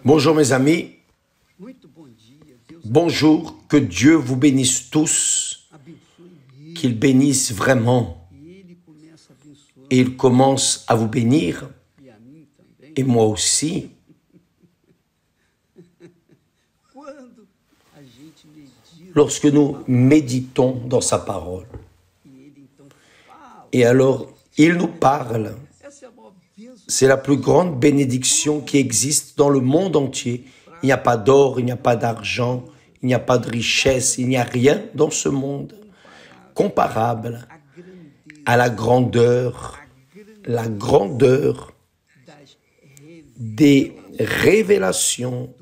Bonjour mes amis, bonjour, que Dieu vous bénisse tous, qu'il bénisse vraiment. Et il commence à vous bénir, et moi aussi. Lorsque nous méditons dans sa parole, et alors il nous parle, c'est la plus grande bénédiction qui existe dans le monde entier. Il n'y a pas d'or, il n'y a pas d'argent, il n'y a pas de richesse, il n'y a rien dans ce monde comparable à la grandeur des révélations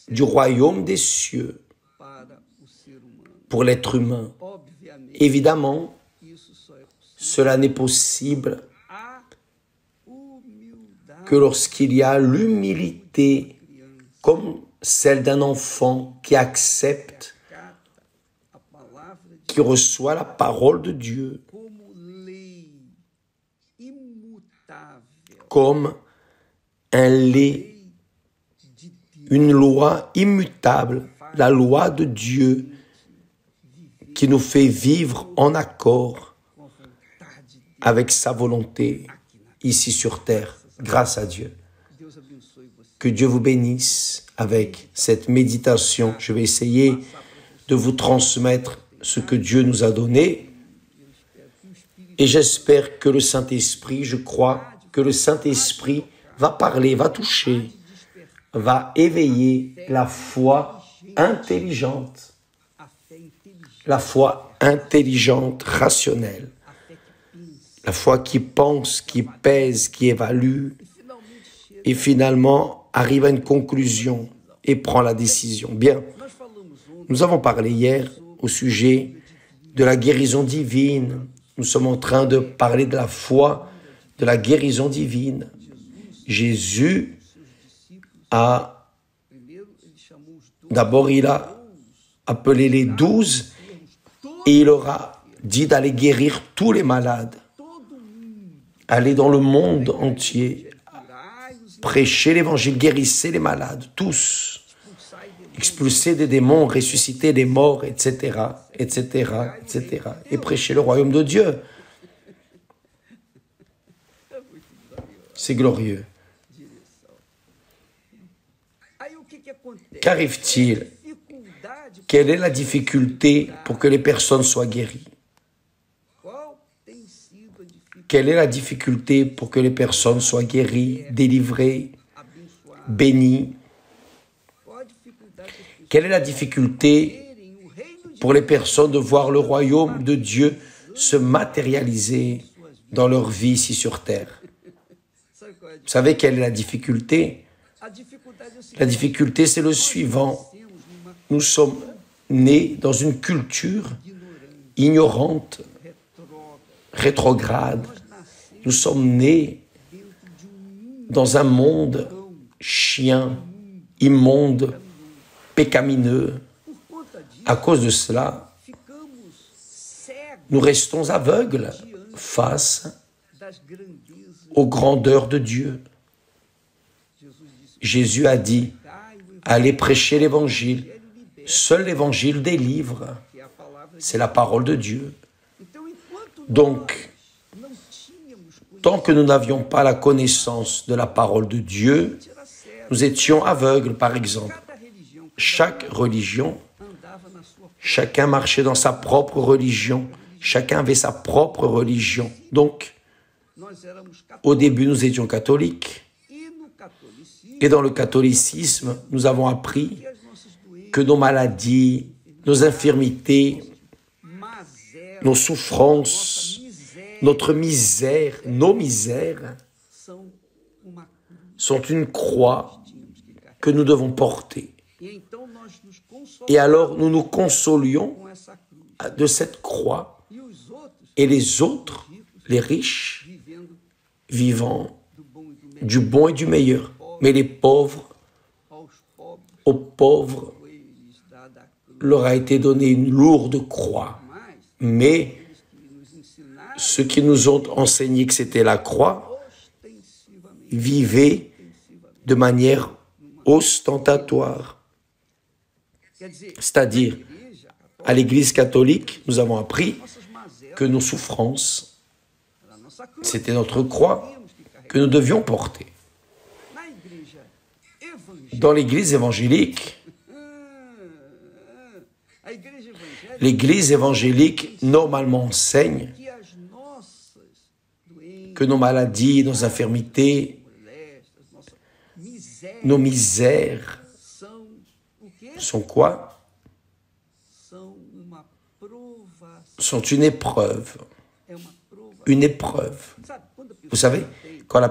du royaume des cieux pour l'être humain. Évidemment, cela n'est possible que lorsqu'il y a l'humilité comme celle d'un enfant qui accepte, qui reçoit la parole de Dieu comme un lait, une loi immutable, la loi de Dieu qui nous fait vivre en accord avec sa volonté ici sur terre. Grâce à Dieu. Que Dieu vous bénisse avec cette méditation. Je vais essayer de vous transmettre ce que Dieu nous a donné. Et j'espère que le Saint-Esprit, je crois que le Saint-Esprit va parler, va toucher, va éveiller la foi intelligente. La foi intelligente, rationnelle. La foi qui pense, qui pèse, qui évalue et finalement arrive à une conclusion et prend la décision. Bien, nous avons parlé hier au sujet de la guérison divine. Nous sommes en train de parler de la foi, de la guérison divine. Jésus d'abord il a appelé les 12 et il leur a dit d'aller guérir tous les malades. Aller dans le monde entier, prêcher l'évangile, guérissez les malades, tous, expulser des démons, ressusciter des morts, etc., etc., etc., et prêcher le royaume de Dieu. C'est glorieux. Qu'arrive-t-il? Quelle est la difficulté pour que les personnes soient guéries? Quelle est la difficulté pour que les personnes soient guéries, délivrées, bénies? Quelle est la difficulté pour les personnes de voir le royaume de Dieu se matérialiser dans leur vie ici sur terre? Vous savez quelle est la difficulté? La difficulté, c'est le suivant. Nous sommes nés dans une culture ignorante, rétrograde. Nous sommes nés dans un monde chien, immonde, pécamineux. À cause de cela, nous restons aveugles face aux grandeurs de Dieu. Jésus a dit, allez prêcher l'évangile. Seul l'évangile délivre. C'est la parole de Dieu. Donc, tant que nous n'avions pas la connaissance de la parole de Dieu, nous étions aveugles, par exemple. Chaque religion, chacun marchait dans sa propre religion, chacun avait sa propre religion. Donc, au début, nous étions catholiques. Et dans le catholicisme, nous avons appris que nos maladies, nos infirmités, nos souffrances, notre misère, nos misères sont une croix que nous devons porter. Et alors nous nous consolions de cette croix et les autres, les riches, vivant du bon et du meilleur. Mais les pauvres, aux pauvres, leur a été donné une lourde croix. Mais ceux qui nous ont enseigné que c'était la croix vivaient de manière ostentatoire. C'est-à-dire, à l'Église catholique, nous avons appris que nos souffrances, c'était notre croix que nous devions porter. Dans l'Église évangélique, normalement enseigne que nos maladies, nos infirmités, nos misères sont quoi? Sont une épreuve. Une épreuve. Vous savez, quand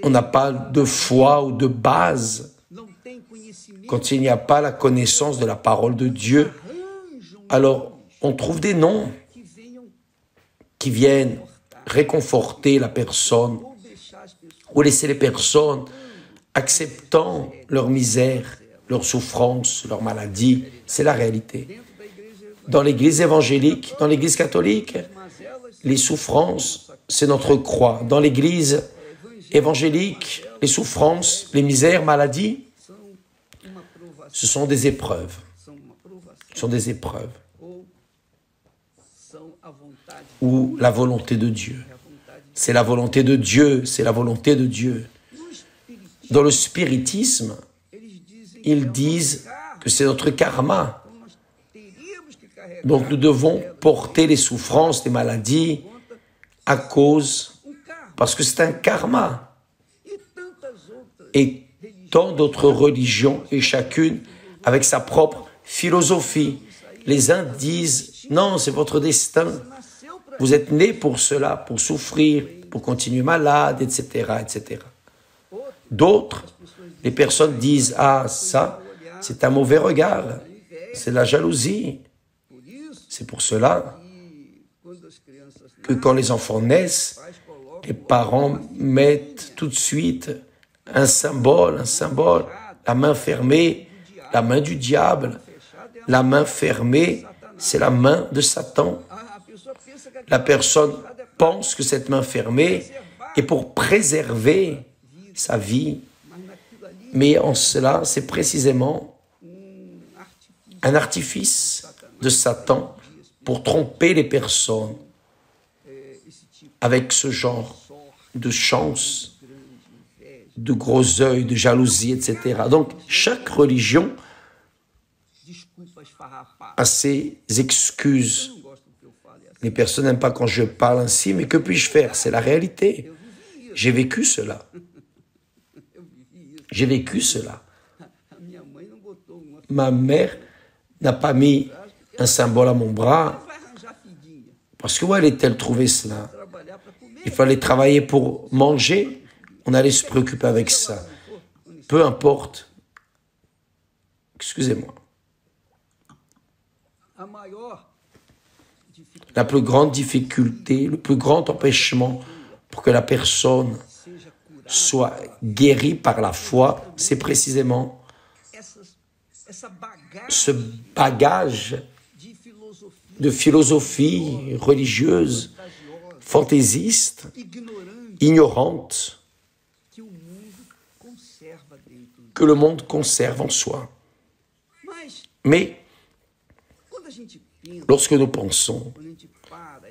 on n'a pas de foi ou de base, quand il n'y a pas la connaissance de la parole de Dieu, alors on trouve des noms qui viennent réconforter la personne ou laisser les personnes acceptant leur misère, leur souffrance, leur maladie. C'est la réalité. Dans l'Église évangélique, dans l'Église catholique, les souffrances, c'est notre croix. Dans l'Église évangélique, les souffrances, les misères, maladies, ce sont des épreuves. Ce sont des épreuves. Ou la volonté de Dieu. C'est la volonté de Dieu, c'est la volonté de Dieu. Dans le spiritisme, ils disent que c'est notre karma. Donc nous devons porter les souffrances, les maladies, parce que c'est un karma. Et tant d'autres religions, et chacune avec sa propre philosophie. Les uns disent, non, c'est votre destin. Vous êtes nés pour cela, pour souffrir, pour continuer malade, etc., etc. D'autres, les personnes disent, ah, ça, c'est un mauvais regard, c'est la jalousie. C'est pour cela que quand les enfants naissent, les parents mettent tout de suite un symbole, la main fermée, la main du diable. La main fermée, c'est la main de Satan. La personne pense que cette main fermée est pour préserver sa vie. Mais en cela, c'est précisément un artifice de Satan pour tromper les personnes avec ce genre de chance, de gros yeux, de jalousie, etc. Donc, chaque religion a ses excuses. Les personnes n'aiment pas quand je parle ainsi, mais que puis-je faire? C'est la réalité. J'ai vécu cela. J'ai vécu cela. Ma mère n'a pas mis un symbole à mon bras parce que où allait-elle trouver cela? Il fallait travailler pour manger. On allait se préoccuper avec ça. Peu importe. Excusez-moi. La plus grande difficulté, le plus grand empêchement pour que la personne soit guérie par la foi, c'est précisément ce bagage de philosophie religieuse, fantaisiste, ignorante, que le monde conserve en soi. Mais lorsque nous pensons,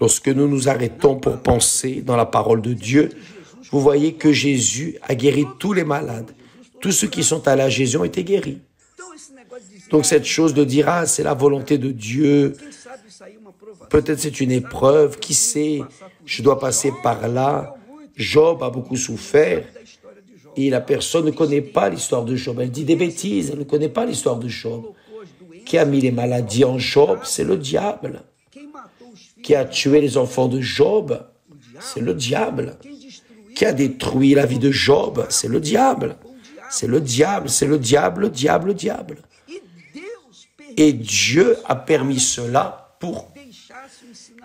lorsque nous nous arrêtons pour penser dans la parole de Dieu, vous voyez que Jésus a guéri tous les malades. Tous ceux qui sont allés à Jésus ont été guéris. Donc cette chose de dire, ah, c'est la volonté de Dieu, peut-être c'est une épreuve, qui sait, je dois passer par là. Job a beaucoup souffert et la personne ne connaît pas l'histoire de Job. Elle dit des bêtises, elle ne connaît pas l'histoire de Job. Qui a mis les maladies en Job? C'est le diable. Qui a tué les enfants de Job? C'est le diable. Qui a détruit la vie de Job? C'est le diable. C'est le diable, c'est le diable, le diable, le diable. Et Dieu a permis cela pour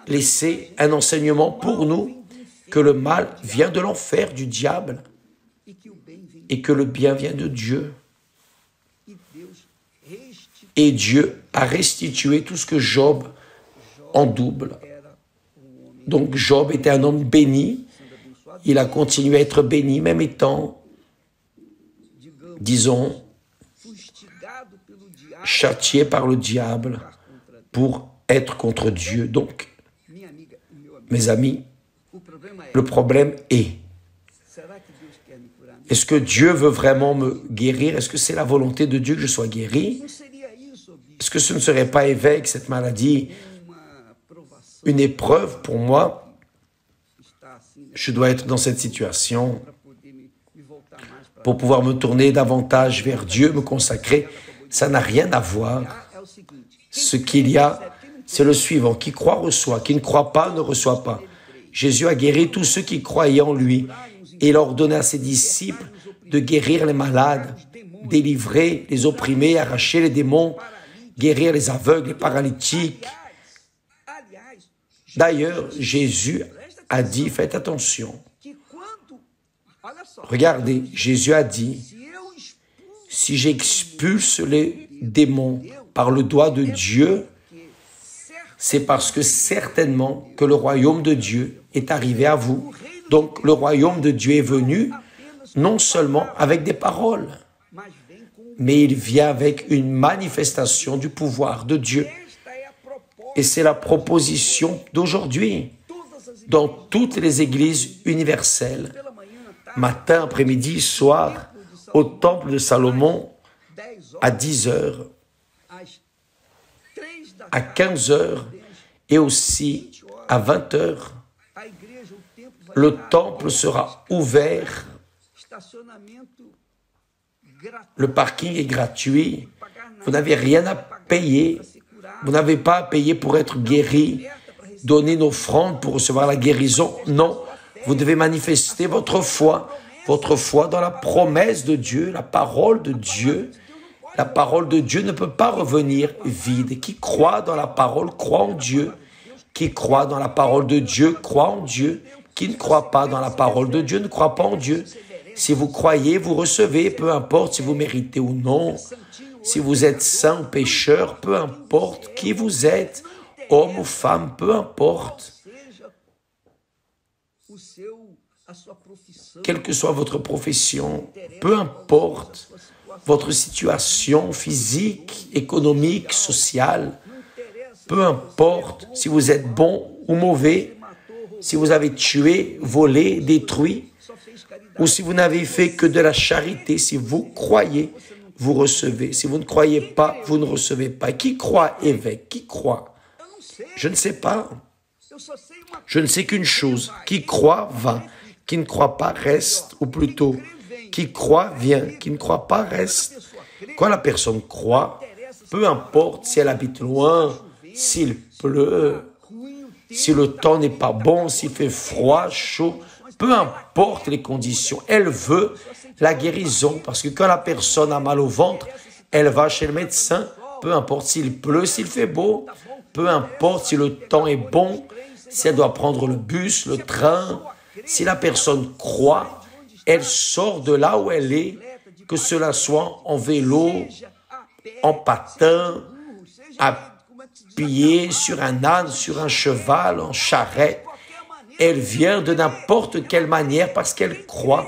laisser un enseignement pour nous, que le mal vient de l'enfer, du diable, et que le bien vient de Dieu. Et Dieu a restitué tout ce que Job en double. Donc Job était un homme béni, il a continué à être béni, même étant, disons, châtié par le diable pour être contre Dieu. Donc, mes amis, le problème est, est-ce que Dieu veut vraiment me guérir? Est-ce que c'est la volonté de Dieu que je sois guéri? Est-ce que ce ne serait pas, évêque, cette maladie, une épreuve pour moi? Je dois être dans cette situation pour pouvoir me tourner davantage vers Dieu, me consacrer. Ça n'a rien à voir. Ce qu'il y a, c'est le suivant. Qui croit, reçoit. Qui ne croit pas, ne reçoit pas. Jésus a guéri tous ceux qui croyaient en lui. Et il a ordonné à ses disciples de guérir les malades, délivrer les opprimés, arracher les démons, guérir les aveugles, les paralytiques. D'ailleurs, Jésus a dit, faites attention. Regardez, Jésus a dit, si j'expulse les démons par le doigt de Dieu, c'est parce que certainement que le royaume de Dieu est arrivé à vous. Donc, le royaume de Dieu est venu non seulement avec des paroles, mais il vient avec une manifestation du pouvoir de Dieu. Et c'est la proposition d'aujourd'hui dans toutes les églises universelles, matin, après-midi, soir, au temple de Salomon, à 10 heures, à 15 heures et aussi à 20 heures. Le temple sera ouvert, le parking est gratuit, vous n'avez rien à payer, vous n'avez pas à payer pour être guéri, donner une offrande pour recevoir la guérison. Non, vous devez manifester votre foi dans la promesse de Dieu, la parole de Dieu. La parole de Dieu ne peut pas revenir vide. Qui croit dans la parole, croit en Dieu. Qui croit dans la parole de Dieu, croit en Dieu. Qui ne croit pas dans la parole de Dieu, ne croit pas en Dieu. Si vous croyez, vous recevez, peu importe si vous méritez ou non. Si vous êtes saint ou pécheur, peu importe qui vous êtes, homme ou femme, peu importe. Quelle que soit votre profession, peu importe votre situation physique, économique, sociale, peu importe si vous êtes bon ou mauvais, si vous avez tué, volé, détruit, ou si vous n'avez fait que de la charité, si vous croyez, vous recevez. Si vous ne croyez pas, vous ne recevez pas. Qui croit, évêque? Qui croit? Je ne sais pas. Je ne sais qu'une chose. Qui croit, va. Qui ne croit pas, reste. Ou plutôt, qui croit, vient. Qui ne croit pas, reste. Quand la personne croit, peu importe si elle habite loin, s'il pleut, si le temps n'est pas bon, s'il fait froid, chaud, peu importe les conditions, elle veut la guérison. Parce que quand la personne a mal au ventre, elle va chez le médecin, peu importe s'il pleut, s'il fait beau, peu importe si le temps est bon, si elle doit prendre le bus, le train. Si la personne croit, elle sort de là où elle est, que cela soit en vélo, en patin, à pied, sur un âne, sur un cheval, en charrette. Elle vient de n'importe quelle manière parce qu'elle croit.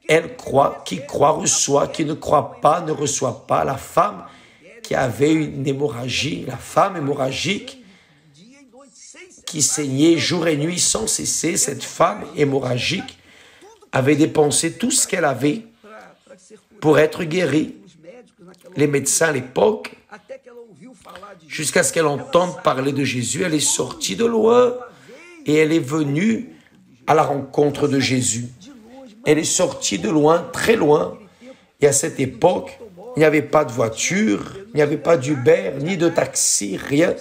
Elle croit, qui croit reçoit, qui ne croit pas ne reçoit pas. La femme qui avait une hémorragie, la femme hémorragique qui saignait jour et nuit sans cesser, cette femme hémorragique avait dépensé tout ce qu'elle avait pour être guérie. Les médecins à l'époque, jusqu'à ce qu'elle entende parler de Jésus, elle est sortie de loin et elle est venue à la rencontre de Jésus. Elle est sortie de loin, très loin. Et à cette époque, il n'y avait pas de voiture, il n'y avait pas d'Uber, ni de taxi, rien.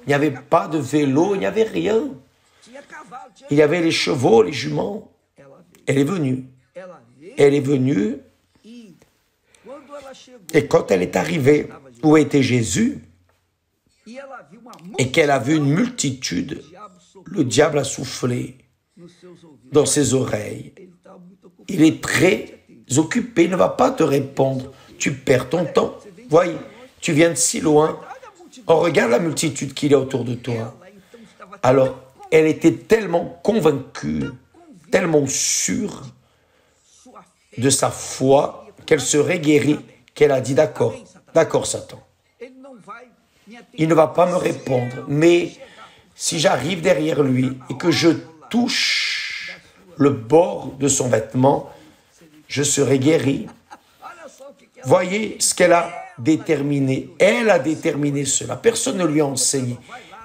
Il n'y avait pas de vélo, il n'y avait rien. Il y avait les chevaux, les juments. Elle est venue. Elle est venue. Et quand elle est arrivée où était Jésus, et qu'elle a vu une multitude, le diable a soufflé dans ses oreilles. Il est très occupé, il ne va pas te répondre. Tu perds ton temps. Voyez, tu viens de si loin. On regarde la multitude qu'il y a autour de toi. Alors, elle était tellement convaincue tellement sûre de sa foi qu'elle serait guérie, qu'elle a dit d'accord, d'accord Satan. Il ne va pas me répondre, mais si j'arrive derrière lui et que je touche le bord de son vêtement, je serai guéri. Voyez ce qu'elle a déterminé. Elle a déterminé cela. Personne ne lui a enseigné.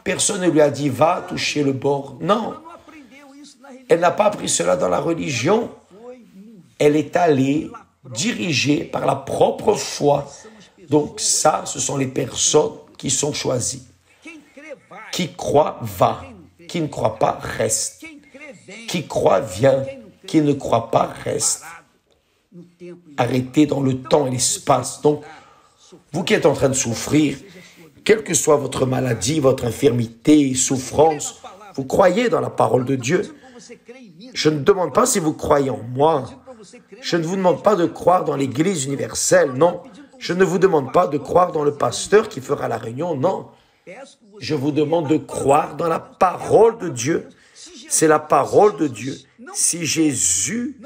Personne ne lui a dit, va toucher le bord. Non. Elle n'a pas appris cela dans la religion. Elle est allée dirigée par la propre foi. Donc ça, ce sont les personnes qui sont choisies. Qui croit, va. Qui ne croit pas, reste. Qui croit, vient. Qui ne croit pas, reste. Arrêtez dans le temps et l'espace. Donc, vous qui êtes en train de souffrir, quelle que soit votre maladie, votre infirmité, souffrance, vous croyez dans la parole de Dieu. Je ne demande pas si vous croyez en moi. Je ne vous demande pas de croire dans l'Église universelle, non. Je ne vous demande pas de croire dans le pasteur qui fera la réunion, non. Je vous demande de croire dans la parole de Dieu. C'est la parole de Dieu. Si Jésus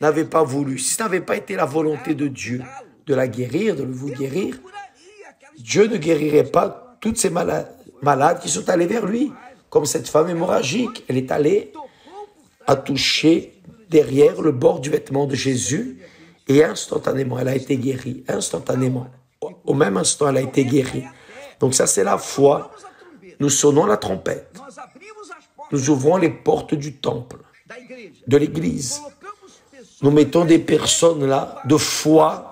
n'avait pas voulu, si ce n'avait pas été la volonté de Dieu de la guérir, de vous guérir, Dieu ne guérirait pas toutes ces malades qui sont allés vers lui, comme cette femme hémorragique. Elle est allée à toucher derrière le bord du vêtement de Jésus et instantanément, elle a été guérie. Instantanément. Au même instant, elle a été guérie. Donc ça, c'est la foi. Nous sonnons la trompette. Nous ouvrons les portes du temple, de l'église. Nous mettons des personnes là de foi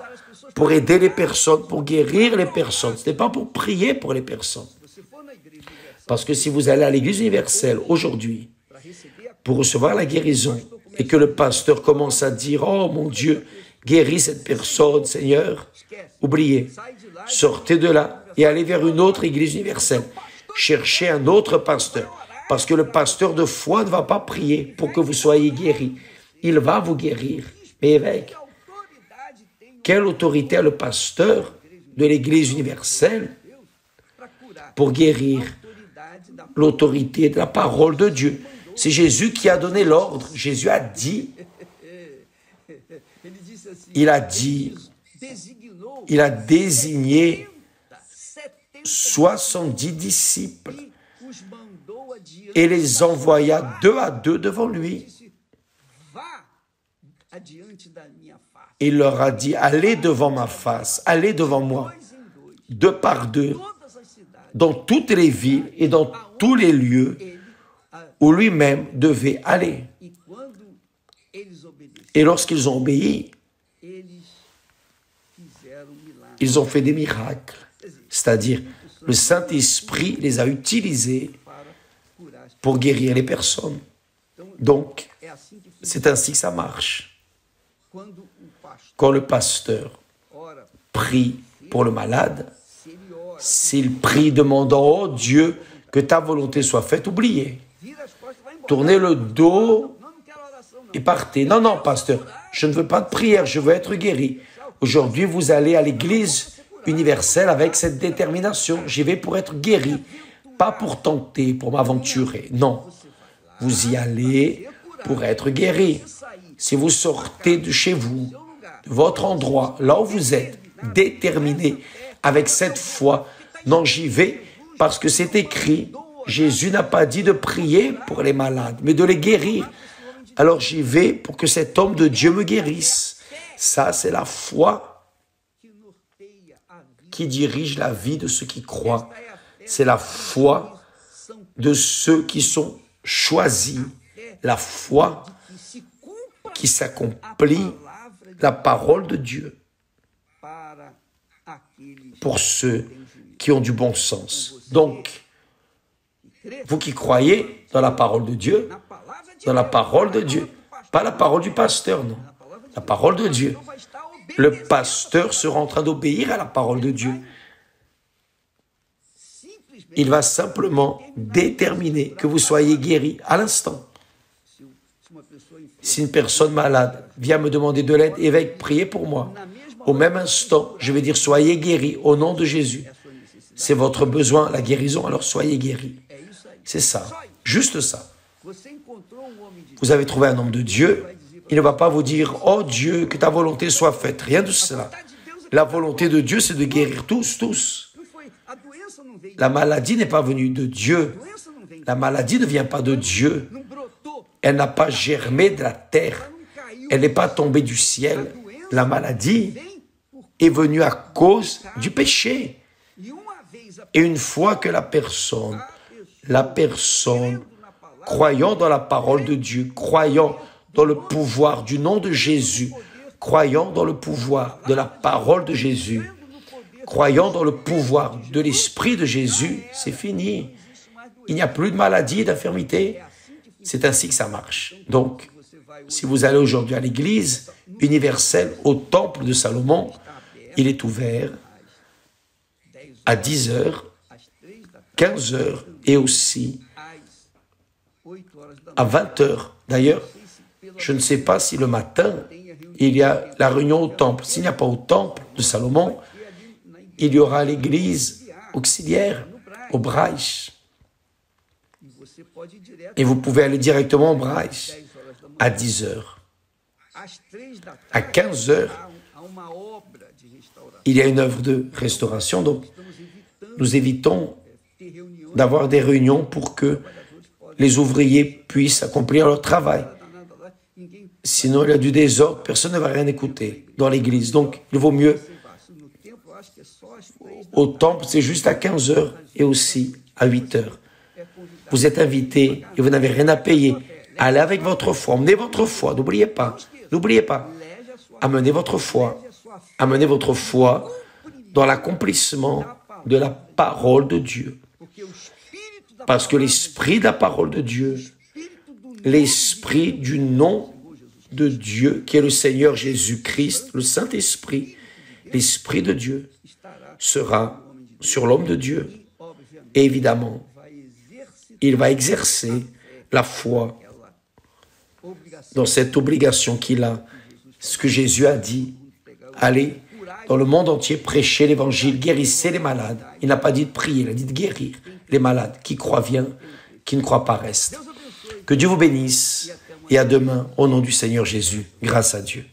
pour aider les personnes, pour guérir les personnes. Ce n'est pas pour prier pour les personnes. Parce que si vous allez à l'église universelle aujourd'hui pour recevoir la guérison et que le pasteur commence à dire « Oh mon Dieu, guéris cette personne, Seigneur », oubliez, sortez de là et allez vers une autre église universelle. Cherchez un autre pasteur. Parce que le pasteur de foi ne va pas prier pour que vous soyez guéris. Il va vous guérir. Mais évêque, quelle autorité a le pasteur de l'Église universelle pour guérir? L'autorité de la parole de Dieu. C'est Jésus qui a donné l'ordre. Jésus a dit, il a désigné 70 disciples et les envoya 2 à 2 devant lui. Il leur a dit, allez devant ma face, allez devant moi, 2 par 2, dans toutes les villes et dans tous les lieux où lui-même devait aller. Et lorsqu'ils ont obéi, ils ont fait des miracles, c'est-à-dire le Saint-Esprit les a utilisés pour guérir les personnes. Donc, c'est ainsi que ça marche. Quand le pasteur prie pour le malade, s'il prie demandant, oh Dieu, que ta volonté soit faite, oubliez. Tournez le dos et partez. Non, non, pasteur, je ne veux pas de prière, je veux être guéri. Aujourd'hui, vous allez à l'église universelle avec cette détermination. J'y vais pour être guéri, pas pour tenter, pour m'aventurer. Non, vous y allez pour être guéri. Si vous sortez de chez vous, de votre endroit, là où vous êtes, déterminé, avec cette foi, non, j'y vais parce que c'est écrit. Jésus n'a pas dit de prier pour les malades, mais de les guérir. Alors j'y vais pour que cet homme de Dieu me guérisse. Ça, c'est la foi qui dirige la vie de ceux qui croient. C'est la foi de ceux qui sont choisis. La foi qui s'accomplit, la parole de Dieu, pour ceux qui ont du bon sens. Donc, vous qui croyez dans la parole de Dieu, dans la parole de Dieu, pas la parole du pasteur, non, la parole de Dieu. Le pasteur sera en train d'obéir à la parole de Dieu. Il va simplement déterminer que vous soyez guéri à l'instant. Si une personne malade vient me demander de l'aide, évêque, priez pour moi. Au même instant, je vais dire, soyez guéris au nom de Jésus. C'est votre besoin, la guérison, alors soyez guéris. C'est ça, juste ça. vous avez trouvé un homme de Dieu, il ne va pas vous dire « Oh Dieu, que ta volonté soit faite ». Rien de cela. La volonté de Dieu, c'est de guérir tous. La maladie n'est pas venue de Dieu. La maladie ne vient pas de Dieu. Elle n'a pas germé de la terre. Elle n'est pas tombée du ciel. La maladie est venue à cause du péché. Et une fois que la personne, croyant dans la parole de Dieu, croyant dans le pouvoir du nom de Jésus, croyant dans le pouvoir de la parole de Jésus, croyant dans le pouvoir de l'Esprit de Jésus, c'est fini. Il n'y a plus de maladie et d'infirmité. C'est ainsi que ça marche. Donc, si vous allez aujourd'hui à l'église universelle, au temple de Salomon, il est ouvert à 10h, 15h et aussi à 20h. D'ailleurs, je ne sais pas si le matin, il y a la réunion au temple. S'il n'y a pas au temple de Salomon, il y aura à l'église auxiliaire, au Braïch. Et vous pouvez aller directement au Braïch à 10h. À 15h, il y a une œuvre de restauration. Donc, nous évitons d'avoir des réunions pour que les ouvriers puissent accomplir leur travail. Sinon, il y a du désordre, personne ne va rien écouter dans l'église. Donc, il vaut mieux. Au temple, c'est juste à 15h et aussi à 8h. Vous êtes invités et vous n'avez rien à payer. Allez avec votre foi, emmenez votre foi, n'oubliez pas. N'oubliez pas. Amenez votre foi. Amenez votre foi dans l'accomplissement de la parole de Dieu. Parce que l'esprit de la parole de Dieu, l'esprit du nom de Dieu, qui est le Seigneur Jésus-Christ, le Saint-Esprit, l'Esprit de Dieu sera sur l'homme de Dieu. Et évidemment, il va exercer la foi dans cette obligation qu'il a. Ce que Jésus a dit, allez dans le monde entier, prêcher l'évangile, guérissez les malades. Il n'a pas dit de prier, il a dit de guérir les malades. Qui croit vient, qui ne croit pas reste. Que Dieu vous bénisse et à demain au nom du Seigneur Jésus. Grâce à Dieu.